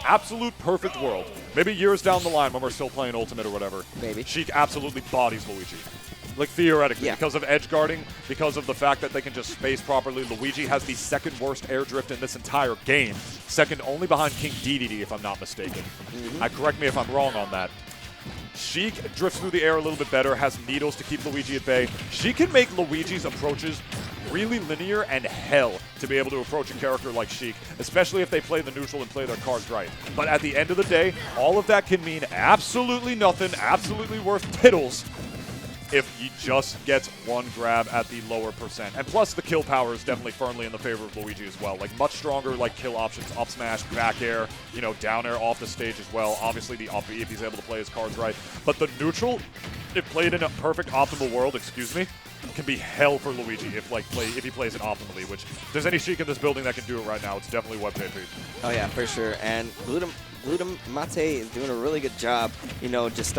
absolute perfect world, maybe years down the line when we're still playing Ultimate or whatever, maybe Sheik absolutely bodies Luigi. Like, theoretically, yeah. because of edge guarding, because of the fact that they can just space properly. Luigi has the second worst air drift in this entire game, second only behind King DDD, if I'm not mistaken. Correct me if I'm wrong on that. Sheik drifts through the air a little bit better, has needles to keep Luigi at bay. She can make Luigi's approaches really linear and hell to be able to approach a character like Sheik, especially if they play the neutral and play their cards right. But at the end of the day, all of that can mean absolutely nothing, absolutely worth tittles, if he just gets one grab at the lower percent. And plus, the kill power is definitely firmly in the favor of Luigi as well. Like, much stronger, like, kill options, up smash, back air, you know, down air off the stage as well. Obviously, the up B if he's able to play his cards right. But the neutral, if played in a perfect optimal world, can be hell for Luigi if he plays it optimally, which if there's any Sheik in this building that can do it right now, it's definitely WebbJP. Oh yeah, for sure. And Glutamate is doing a really good job, you know, just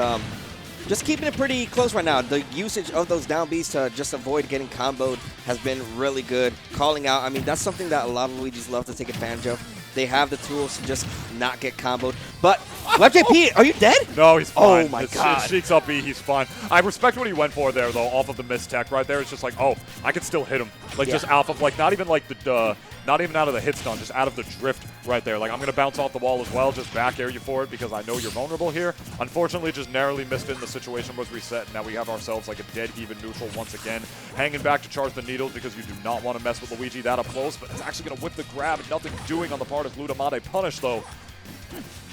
keeping it pretty close right now. The usage of those down Bs to just avoid getting comboed has been really good. Calling out, I mean, that's something that a lot of Luigis love to take advantage of. They have the tools to just not get comboed. But WebbJP, are you dead? No, he's fine. Oh my God. Sheik's up B, he's fine. I respect what he went for there, though, off of the missed tech right there. It's just like, oh, I can still hit him. Like, just off of, like, not even out of the hit stun, just out of the drift right there. Like, I'm going to bounce off the wall as well, just back air you for it because I know you're vulnerable here. Unfortunately, just narrowly missed it, and the situation was reset, and now we have ourselves like a dead even neutral once again. Hanging back to charge the needles because you do not want to mess with Luigi that up close, but it's actually going to whip the grab and nothing doing on the part of Glutamate. Punish, though.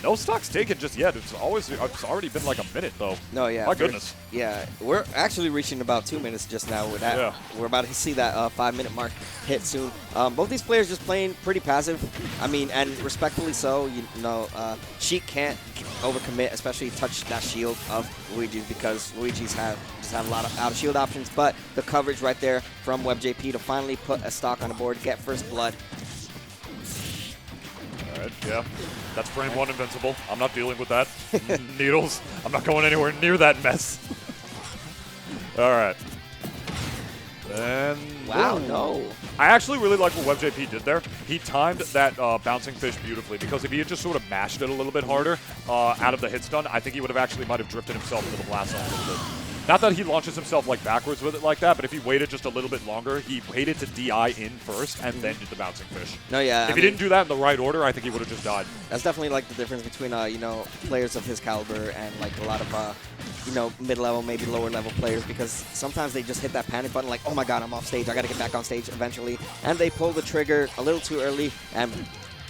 No stocks taken just yet. It's already been like a minute, though. No, yeah. My goodness. Yeah, we're actually reaching about 2 minutes just now with that. Yeah. We're about to see that 5-minute mark hit soon. Both these players just playing pretty passive. I mean, and respectfully so. You know, Sheik can't overcommit, especially touch that shield of Luigi's because Luigi's just have a lot of out of shield options. But the coverage right there from WebbJP to finally put a stock on the board, get first blood. Alright, yeah. That's frame 1 invincible. I'm not dealing with that. Needles. I'm not going anywhere near that mess. Alright. And wow, no. I actually really like what WebbJP did there. He timed that bouncing fish beautifully because if he had just sort of mashed it a little bit harder out of the hit stun, I think he would have actually might have drifted himself into the blast zone a little bit. Not that he launches himself like backwards with it like that, but if he waited just a little bit longer, he waited to DI in first and then did the bouncing fish. No, yeah. If he didn't do that in the right order, I think he would have just died. That's definitely like the difference between you know, players of his caliber and like a lot of you know, mid-level, maybe lower-level players, because sometimes they just hit that panic button like, oh my God, I'm off stage, I got to get back on stage eventually, and they pull the trigger a little too early, and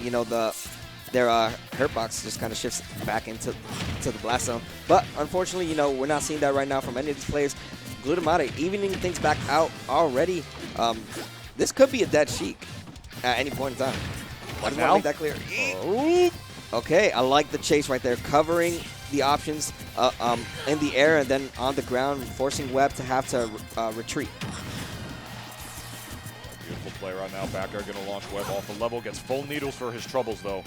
you know their hurt box just kind of shifts back into the blast zone. But unfortunately, you know, we're not seeing that right now from any of these players. Glutamate evening things back out already. This could be a dead Sheik at any point in time. I just want to make that clear. Okay, I like the chase right there, covering the options in the air and then on the ground, forcing Webb to have to retreat. Beautiful play right now. Back air going to launch Webb off the level. Gets full needles for his troubles, though.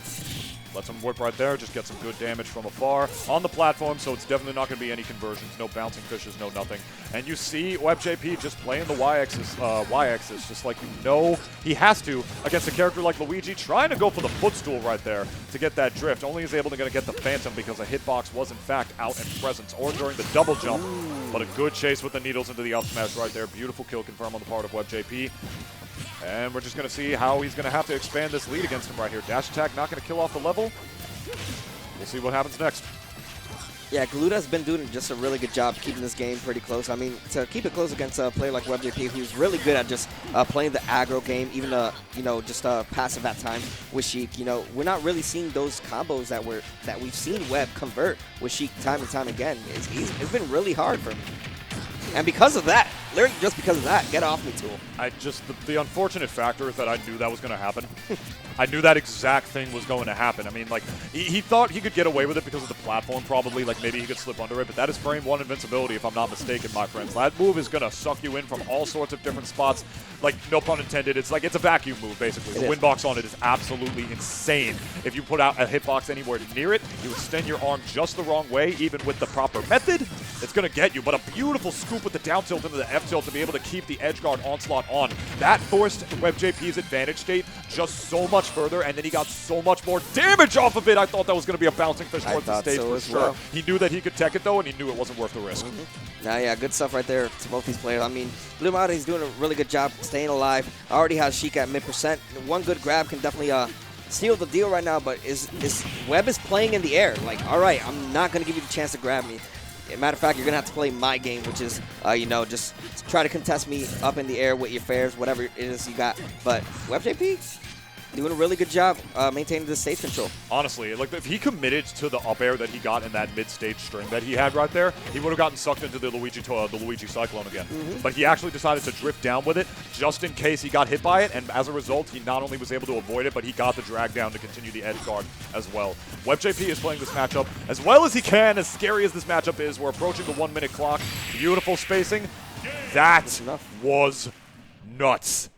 Lets him whip right there. Just get some good damage from afar on the platform, so it's definitely not going to be any conversions. No bouncing fishes, no nothing. And you see WebbJP just playing the Y-axis, just like you know he has to against a character like Luigi, trying to go for the footstool right there to get that drift. Only is able to get the Phantom because the hitbox was in fact out in presence or during the double jump. But a good chase with the needles into the up smash right there. Beautiful kill confirm on the part of WebbJP. And we're just going to see how he's going to have to expand this lead against him right here. Dash attack not going to kill off the level. We'll see what happens next. Yeah, Gluta's been doing just a really good job keeping this game pretty close. I mean, to keep it close against a player like WebbJP, who's really good at just playing the aggro game, even you know, just passive at times with Sheik. You know, we're not really seeing those combos that we've seen Webb convert with Sheik time and time again. It's been really hard for him. And because of that, literally just because of that, get off me, Tool. The unfortunate factor is that I knew that was going to happen. I knew that exact thing was going to happen. I mean, like, he thought he could get away with it because of the platform, probably. Like, maybe he could slip under it, but that is frame 1 invincibility, if I'm not mistaken, my friends. That move is going to suck you in from all sorts of different spots. Like, no pun intended. It's like, it's a vacuum move, basically. The windbox on it is absolutely insane. If you put out a hitbox anywhere near it, you extend your arm just the wrong way, even with the proper method, it's going to get you. But a beautiful scoop with the down tilt into the F tilt to be able to keep the edge guard onslaught on. That forced WebbJP's advantage state just so much much further, and then he got so much more damage off of it. I thought that was going to be a bouncing fish towards the stage for sure. Well. He knew that he could tech it, though, and he knew it wasn't worth the risk. Now, yeah, good stuff right there to both these players. I mean, Glutamate is doing a really good job staying alive. Already has Sheik at mid%. One good grab can definitely seal the deal right now, but Webb is playing in the air. Like, all right, I'm not going to give you the chance to grab me. Matter of fact, you're going to have to play my game, which is, just try to contest me up in the air with your fares, whatever it is you got. But WebbJP doing a really good job maintaining the stage control. Honestly, like if he committed to the up air that he got in that mid-stage string that he had right there, he would have gotten sucked into the Luigi Cyclone again. But he actually decided to drift down with it just in case he got hit by it, and as a result, he not only was able to avoid it, but he got the drag down to continue the edge guard as well. WebbJP is playing this matchup as well as he can, as scary as this matchup is. We're approaching the 1 minute clock. Beautiful spacing. That was nuts.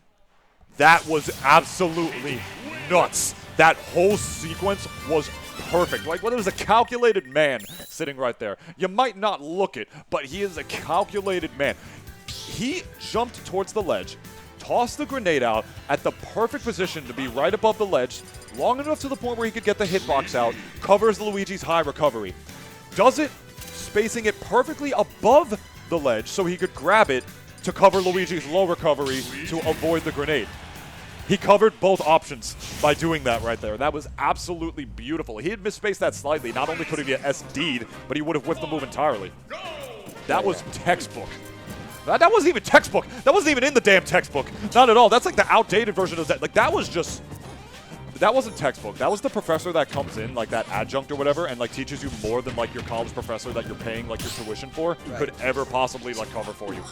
That was absolutely nuts. That whole sequence was perfect. Like, well, there was a calculated man sitting right there. You might not look it, but he is a calculated man. He jumped towards the ledge, tossed the grenade out at the perfect position to be right above the ledge, long enough to the point where he could get the hitbox out, covers Luigi's high recovery. Does it, spacing it perfectly above the ledge so he could grab it to cover Luigi's low recovery to avoid the grenade. He covered both options by doing that right there. That was absolutely beautiful. He had misspaced that slightly. Not only could he have SD'd, but he would have whiffed the move entirely. That was textbook. That wasn't even textbook. That wasn't even in the damn textbook. Not at all. That's like the outdated version of that. Like, that was just... That wasn't textbook. That was the professor that comes in, like that adjunct or whatever, and like teaches you more than like your college professor that you're paying like your tuition for could ever possibly like cover for you.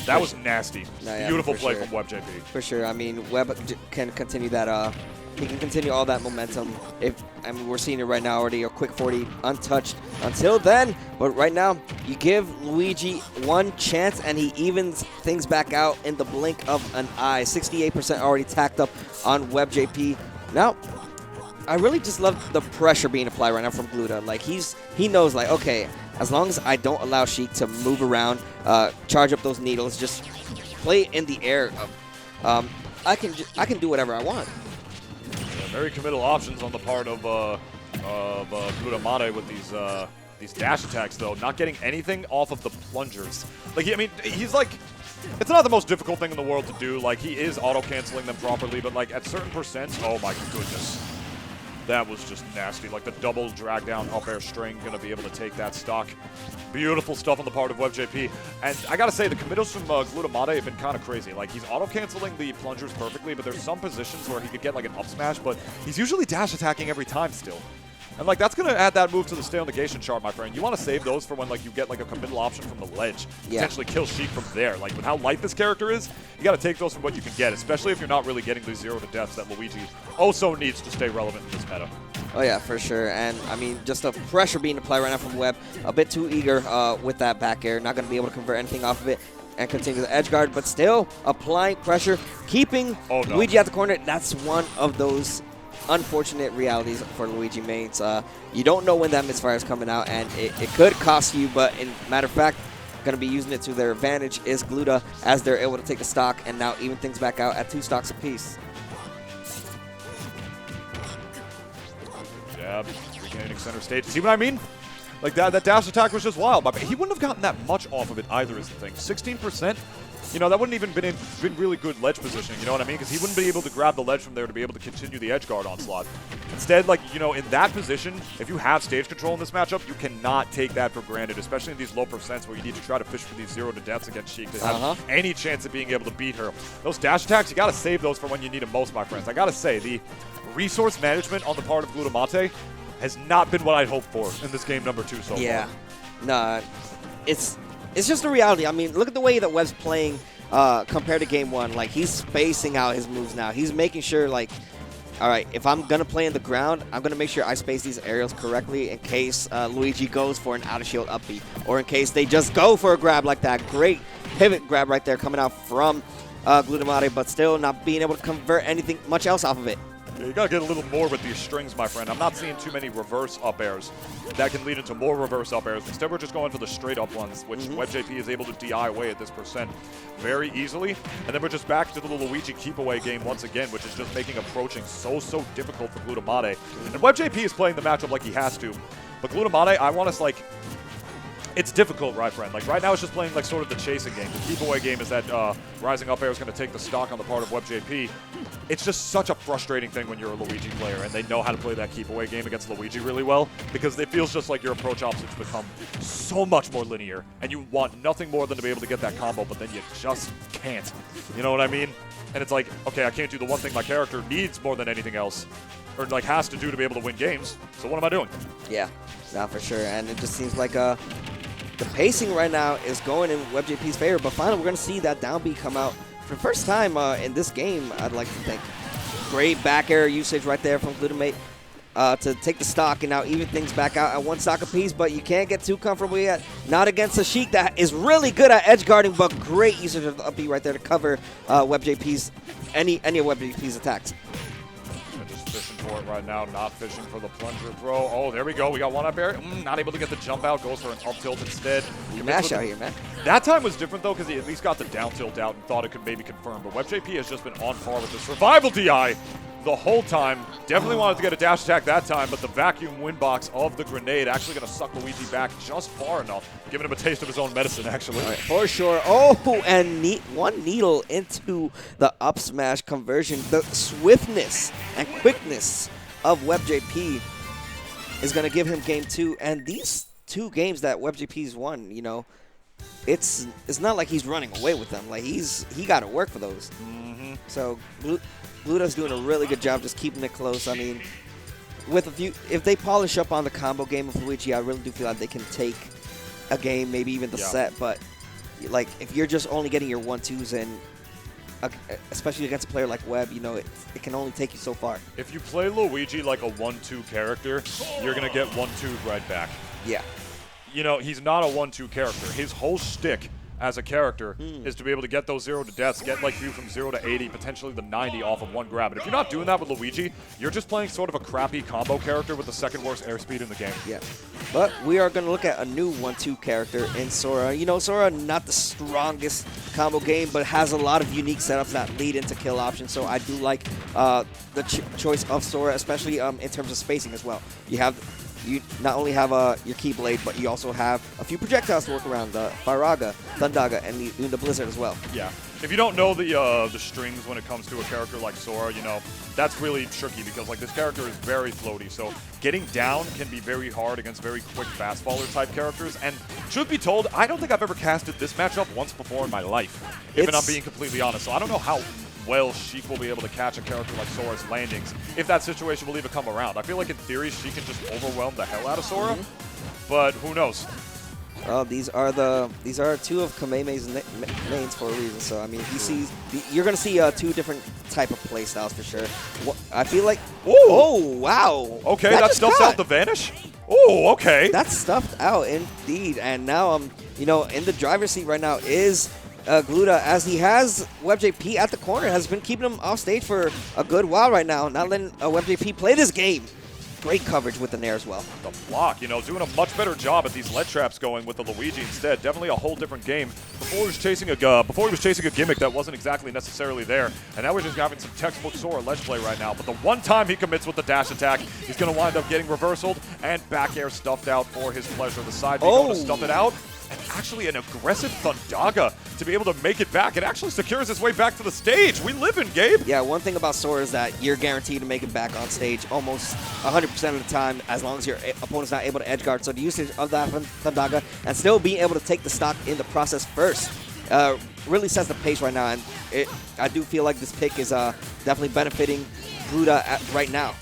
That was nasty. Beautiful play from WebbJP. For sure. I mean, Webb can continue that. He can continue all that momentum. We're seeing it right now already. A quick 40 untouched until then. But right now, you give Luigi one chance, and he evens things back out in the blink of an eye. 68% already tacked up on WebbJP. Now, I really just love the pressure being applied right now from Gluta. Like, he knows, like, okay, as long as I don't allow Sheik to move around, charge up those needles, just play in the air, I can do whatever I want. Yeah, very committal options on the part of Glutamate with these dash attacks, though. Not getting anything off of the plungers. Like, I mean, he's like... It's not the most difficult thing in the world to do. Like, he is auto-canceling them properly, but, like, at certain percents, oh my goodness. That was just nasty. Like, the double drag down up air string, going to be able to take that stock. Beautiful stuff on the part of WebbJP. And I got to say, the committals from Glutamate have been kind of crazy. Like, he's auto-canceling the plungers perfectly, but there's some positions where he could get, like, an up smash, but he's usually dash attacking every time still. And, like, that's going to add that move to the stale negation chart, my friend. You want to save those for when, like, you get, like, a committal option from the ledge. Potentially kill Sheik from there. Like, with how light this character is, you got to take those from what you can get, especially if you're not really getting the 0 to deaths that Luigi also needs to stay relevant in this meta. Oh, yeah, for sure. And, I mean, just the pressure being applied right now from Webb. A bit too eager with that back air. Not going to be able to convert anything off of it and continue the edge guard, but still applying pressure, keeping Luigi at the corner. That's one of those unfortunate realities for Luigi mains. You don't know when that misfire is coming out, and it could cost you, but in matter of fact, going to be using it to their advantage is Gluta, as they're able to take the stock and now even things back out at 2 stocks apiece. Jab, regaining center stage. See what I mean? Like, that dash attack was just wild. But he wouldn't have gotten that much off of it either is the thing. 16%? You know, that wouldn't even been really good ledge positioning, you know what I mean? Because he wouldn't be able to grab the ledge from there to be able to continue the edge guard onslaught. Instead, like, you know, in that position, if you have stage control in this matchup, you cannot take that for granted, especially in these low percents where you need to try to fish for these 0 to deaths against Sheik to have any chance of being able to beat her. Those dash attacks, you got to save those for when you need them most, my friends. I got to say, the resource management on the part of Glutamate has not been what I'd hoped for in this game number 2 so far. No, it's just a reality. I mean, look at the way that Webb's playing compared to game 1. Like, he's spacing out his moves now. He's making sure, like, all right, if I'm going to play in the ground, I'm going to make sure I space these aerials correctly in case Luigi goes for an out-of-shield up B, or in case they just go for a grab like that. Great pivot grab right there coming out from Glutamate, but still not being able to convert anything much else off of it. Yeah, you gotta get a little more with these strings, my friend. I'm not seeing too many reverse up airs that can lead into more reverse up airs. Instead, we're just going for the straight up ones, which WebbJP is able to DI away at this percent very easily. And then we're just back to the Luigi keep away game once again, which is just making approaching so difficult for Glutamate. And WebbJP is playing the matchup like he has to. But Glutamate, I want us like... It's difficult, right, friend? Like, right now it's just playing, like, sort of the chasing game. The keep-away game is that rising up air is going to take the stock on the part of WebbJP. It's just such a frustrating thing when you're a Luigi player, and they know how to play that keep-away game against Luigi really well, because it feels just like your approach options become so much more linear, and you want nothing more than to be able to get that combo, but then you just can't. You know what I mean? And it's like, okay, I can't do the one thing my character needs more than anything else, or, like, has to do to be able to win games, so what am I doing? Yeah, not for sure, and it just seems like the pacing right now is going in WebbJP's favor, but finally we're going to see that down B come out for the first time in this game, I'd like to think. Great back air usage right there from Glutamate to take the stock and now even things back out at one stock apiece, but you can't get too comfortable yet. Not against a Sheik that is really good at edge guarding, but great usage of the up B right there to cover WebbJP's, any of WebbJP's attacks. Fishing for it right now, not fishing for the plunger throw. Oh, there we go. We got one up air. Not able to get the jump out. Goes for an up tilt instead. You mash out here, man. That time was different, though, because he at least got the down tilt out and thought it could maybe confirm. But WebbJP has just been on par with the survival DI the whole time. Definitely wanted to get a dash attack that time, but the vacuum win box of the grenade actually going to suck Luigi back just far enough, giving him a taste of his own medicine, actually. Right, for sure. Oh, and one needle into the up smash conversion. The swiftness and quickness of WebbJP is going to give him game 2. And these 2 games that WebbJP's won, you know, it's not like he's running away with them. Like, he got to work for those. So Gluta's doing a really good job just keeping it close. I mean, with if they polish up on the combo game of Luigi, I really do feel like they can take a game, maybe even the set. But like, if you're just only getting your 1-2s and especially against a player like Webb, you know, it can only take you so far. If you play Luigi like a 1-2 character, you're going to get 1-2 right back. Yeah. You know, he's not a 1-2 character. His whole shtick as a character is to be able to get those 0 to deaths, get like you from 0 to 80, potentially the 90 off of one grab. And if you're not doing that with Luigi, you're just playing sort of a crappy combo character with the second worst airspeed in the game. Yeah. But we are going to look at a new 1-2 character in Sora. You know, Sora, not the strongest combo game, but has a lot of unique setups that lead into kill options. So I do like the choice of Sora, especially in terms of spacing as well. You not only have your Keyblade, but you also have a few projectiles to work around, the Firaga, Thundaga, and the Blizzard as well. Yeah. If you don't know the strings when it comes to a character like Sora, you know, that's really tricky because, like, this character is very floaty. So getting down can be very hard against very quick fast faller type characters. And truth be told, I don't think I've ever casted this matchup once before in my life, if I'm being completely honest. So I don't know how well Sheik will be able to catch a character like Sora's landings if that situation will even come around. I feel like in theory Sheik can just overwhelm the hell out of Sora, but who knows? Well, these are 2 of Kamehameha's mains for a reason. So I mean, you're gonna see 2 different type of play styles for sure. I feel like oh wow, okay, that stuffs out the vanish. Oh, okay, that's stuffed out indeed. And now you know, in the driver's seat right now is Gluta, as he has WebbJP at the corner, has been keeping him off stage for a good while right now, not letting WebbJP play this game. Great coverage with the Nair as well. The block, you know, doing a much better job at these lead traps going with the Luigi instead. Definitely a whole different game. Before he was chasing a gimmick that wasn't exactly necessarily there, and now we're just having some textbook Sora ledge play right now. But the one time he commits with the dash attack, he's going to wind up getting reversaled and back air stuffed out for his pleasure. The side B going to stuff it out. And actually an aggressive Thundaga to be able to make it back. It actually secures his way back to the stage. We live in, Gabe. Yeah, one thing about Sora is that you're guaranteed to make it back on stage almost 100% of the time as long as your opponent's not able to edge guard. So the usage of that Thundaga and still being able to take the stock in the process first really sets the pace right now. And I do feel like this pick is definitely benefiting Gluta right now.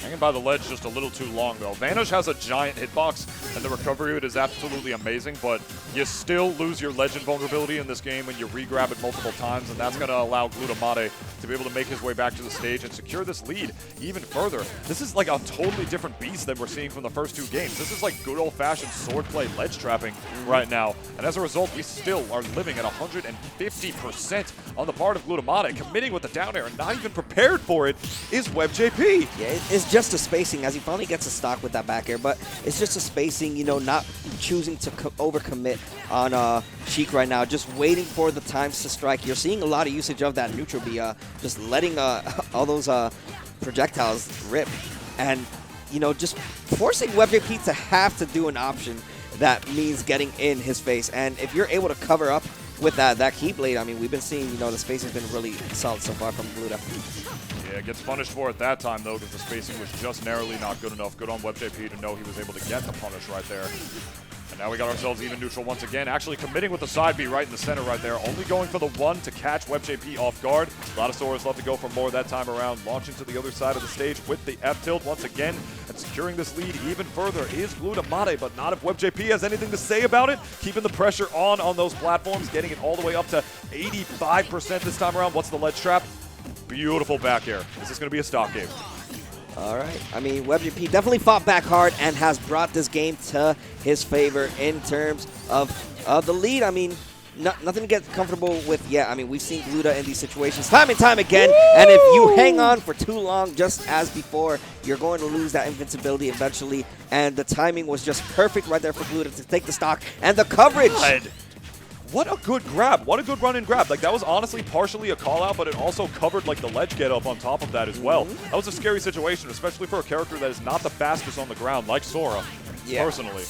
Hanging by the ledge just a little too long, though. Vanish has a giant hitbox, and the recovery rate is absolutely amazing, but you still lose your legend vulnerability in this game when you re-grab it multiple times, and that's going to allow Glutamate to be able to make his way back to the stage and secure this lead even further. This is like a totally different beast than we're seeing from the first 2 games. This is like good old-fashioned swordplay ledge trapping right now, and as a result, we still are living at 150% on the part of Glutamate. Committing with the down air and not even prepared for it is WebbJP. Yeah, it's just a spacing as he finally gets a stock with that back air, but it's just a spacing, you know, not choosing to overcommit on Sheik right now, just waiting for the times to strike. You're seeing a lot of usage of that neutral B, just letting all those projectiles rip, and, you know, just forcing WebbJP to have to do an option that means getting in his face. And if you're able to cover up with that Keyblade, I mean, we've been seeing, you know, the spacing has been really solid so far from Gluta. Yeah, gets punished for it that time, though, because the spacing was just narrowly not good enough. Good on WebbJP to know he was able to get the punish right there. And now we got ourselves even neutral once again, actually committing with the side B right in the center right there, only going for the 1 to catch WebbJP off guard. A lot of Sora's love to go for more that time around, launching to the other side of the stage with the F-tilt once again, and securing this lead even further is Glutamate, but not if WebbJP has anything to say about it. Keeping the pressure on those platforms, getting it all the way up to 85% this time around. What's the ledge trap? Beautiful back air. Is this going to be a stock game? All right. I mean, WebbJP definitely fought back hard and has brought this game to his favor in terms of the lead. I mean, nothing to get comfortable with yet. I mean, we've seen Gluta in these situations time and time again. Woo! And if you hang on for too long, just as before, you're going to lose that invincibility eventually. And the timing was just perfect right there for Gluta to take the stock. And the coverage. God. What a good grab. What a good run and grab. Like, that was honestly partially a call out, but it also covered like the ledge get up on top of that as well. That was a scary situation, especially for a character that is not the fastest on the ground, like Sora, personally.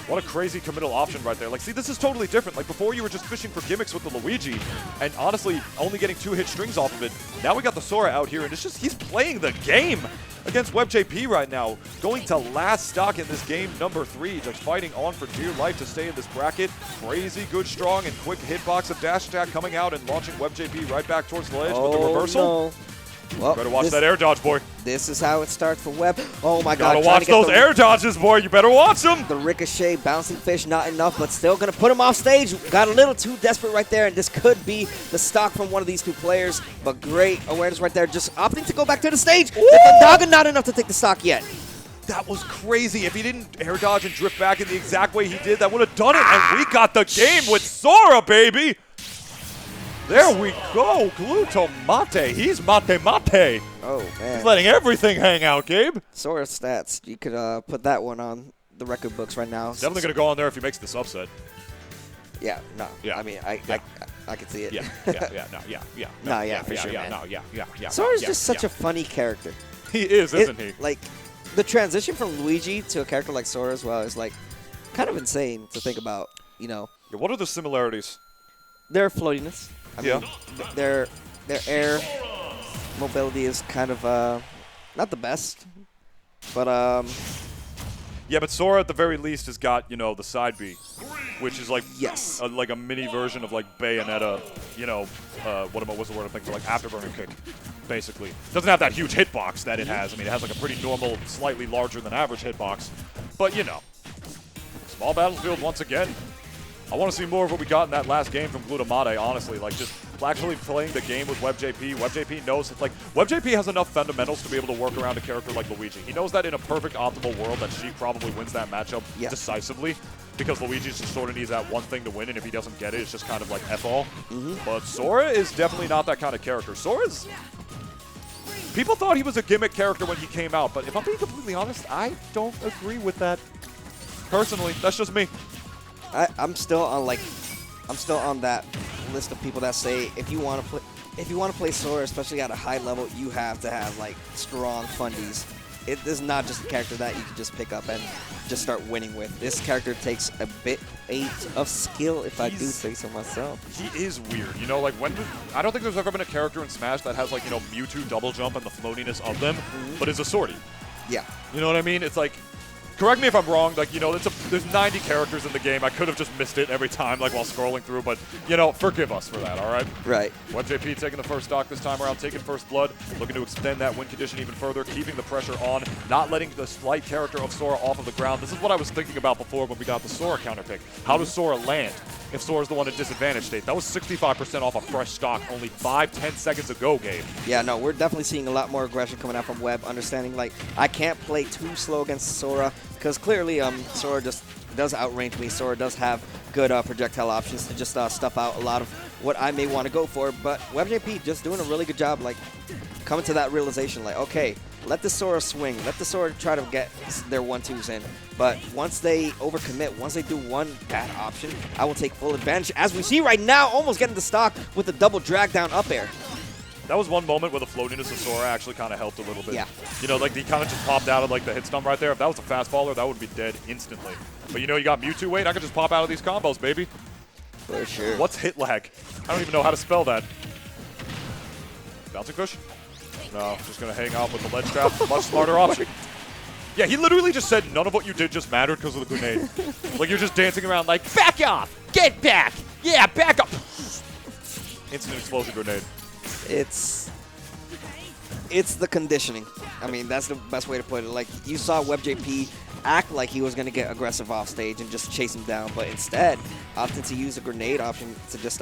What a crazy committal option right there. Like, see, this is totally different. Like, before you were just fishing for gimmicks with the Luigi and honestly only getting 2-hit strings off of it. Now we got the Sora out here, and it's just, he's playing the game against WebbJP right now. Going to last stock in this game, number 3, just fighting on for dear life to stay in this bracket. Crazy good, strong, and quick hitbox of dash attack coming out and launching WebbJP right back towards the ledge with the reversal. No. Well, better watch that air dodge, boy. This is how it starts for Webb. Oh my God! God! Gotta watch those air dodges, boy. You better watch them. The ricochet, bouncing fish, not enough, but still gonna put him off stage. Got a little too desperate right there, and this could be the stock from one of these 2 players. But great awareness right there, just opting to go back to the stage. The Daga not enough to take the stock yet. That was crazy. If he didn't air dodge and drift back in the exact way he did, that would have done it. And we got the game with Sora, baby. There we go, Glutamate. He's mate. Oh, man. He's letting everything hang out, Gabe. Sora stats. You could put that one on the record books right now. Definitely going to go on there if he makes this upset. Yeah, no. Yeah. I mean, I can see it. Yeah, For sure, man. Yeah. Sora's just such a funny character. He is, isn't he? Like, the transition from Luigi to a character like Sora as well is, like, kind of insane to think about, you know. Yeah, what are the similarities? Their floatiness. I mean, their air mobility is kind of not the best, but yeah, but Sora at the very least has got, you know, the side B, which is like like a mini version of like Bayonetta, you know, what's the word I'm thinking, like afterburner kick, basically. Doesn't have that huge hitbox that it has. I mean, it has like a pretty normal, slightly larger than average hitbox, but you know, small battlefield once again. I want to see more of what we got in that last game from Glutamate, honestly. Like, just actually playing the game with WebbJP. WebbJP knows that, like, WebbJP has enough fundamentals to be able to work around a character like Luigi. He knows that in a perfect, optimal world that Sheik probably wins that matchup decisively, because Luigi just sort of needs that one thing to win, and if he doesn't get it, it's just kind of like F-all. But Sora is definitely not that kind of character. Sora's... People thought he was a gimmick character when he came out, but if I'm being completely honest, I don't agree with that. Personally, that's just me. I'm still on that list of people that say if you want to play Sora, especially at a high level, you have to have like strong fundies. It is not just a character that you can just pick up and just start winning with. This character takes a bit of skill, if I do say so myself. He is weird, you know. Like I don't think there's ever been a character in Smash that has like, you know, Mewtwo double jump and the floatiness of them, but is a swordy. Yeah. You know what I mean? It's like, correct me if I'm wrong, like, you know, it's a there's 90 characters in the game. I could have just missed it every time, like while scrolling through, but, you know, forgive us for that, all right? Right. WebbJP taking the first stock this time around, taking first blood, looking to extend that win condition even further, keeping the pressure on, not letting the slight character of Sora off of the ground. This is what I was thinking about before when we got the Sora counter pick. How does Sora land if Sora's the one in disadvantage state? That was 65% off a fresh stock only 5-10 seconds ago, Gabe. Yeah, no, we're definitely seeing a lot more aggression coming out from Webb, understanding, like, I can't play too slow against Sora, because clearly Sora just does outrange me. Sora does have good projectile options to just stuff out a lot of what I may want to go for, but WebbJP just doing a really good job, like, coming to that realization, like, okay, let the Sora swing, let the Sora try to get their 1-2s in, but once they overcommit, once they do one bad option, I will take full advantage, as we see right now, almost getting the stock with a double drag down up air. That was one moment where the floatiness of Sora actually kind of helped a little bit. Yeah. You know, like he kind of just popped out of like the hit stun right there. If that was a fastballer, that would be dead instantly. But you know, you got Mewtwo weight, I could just pop out of these combos, baby. For sure. What's hit lag? I don't even know how to spell that. Bouncing push? No, just going to hang out with the ledge trap. Much smarter option. Yeah, he literally just said none of what you did just mattered because of the grenade. Like you're just dancing around like, back off! Get back! Yeah, back up! Instant explosive grenade. It's the conditioning. I mean, that's the best way to put it. Like, you saw WebbJP act like he was going to get aggressive off stage and just chase him down, but instead opted to use a grenade option to just,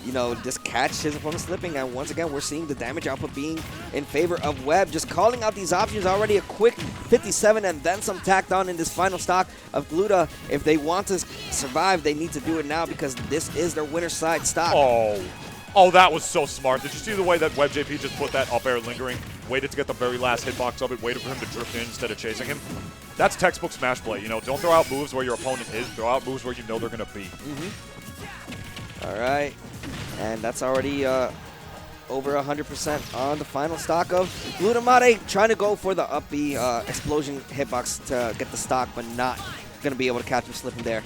you know, just catch his opponent slipping. And once again, we're seeing the damage output being in favor of Webb. Just calling out these options already, a quick 57 and then some tacked on in this final stock of Gluta. If they want to survive, they need to do it now because this is their winner side stock. Oh, that was so smart. Did you see the way that WebbJP just put that up air lingering, waited to get the very last hitbox of it, waited for him to drift in instead of chasing him? That's textbook Smash play. You know, don't throw out moves where your opponent is. Throw out moves where you know they're going to be. All right. And that's already over 100% on the final stock of Glutamate, trying to go for the up B explosion hitbox to get the stock, but not going to be able to catch him slipping there.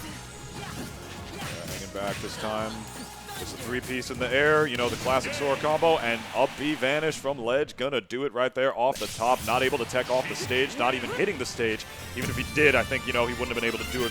Hanging back this time. Just a three-piece in the air, you know, the classic Sora combo, and up B vanish from ledge. Gonna do it right there off the top. Not able to tech off the stage, not even hitting the stage. Even if he did, I think, you know, he wouldn't have been able to do it.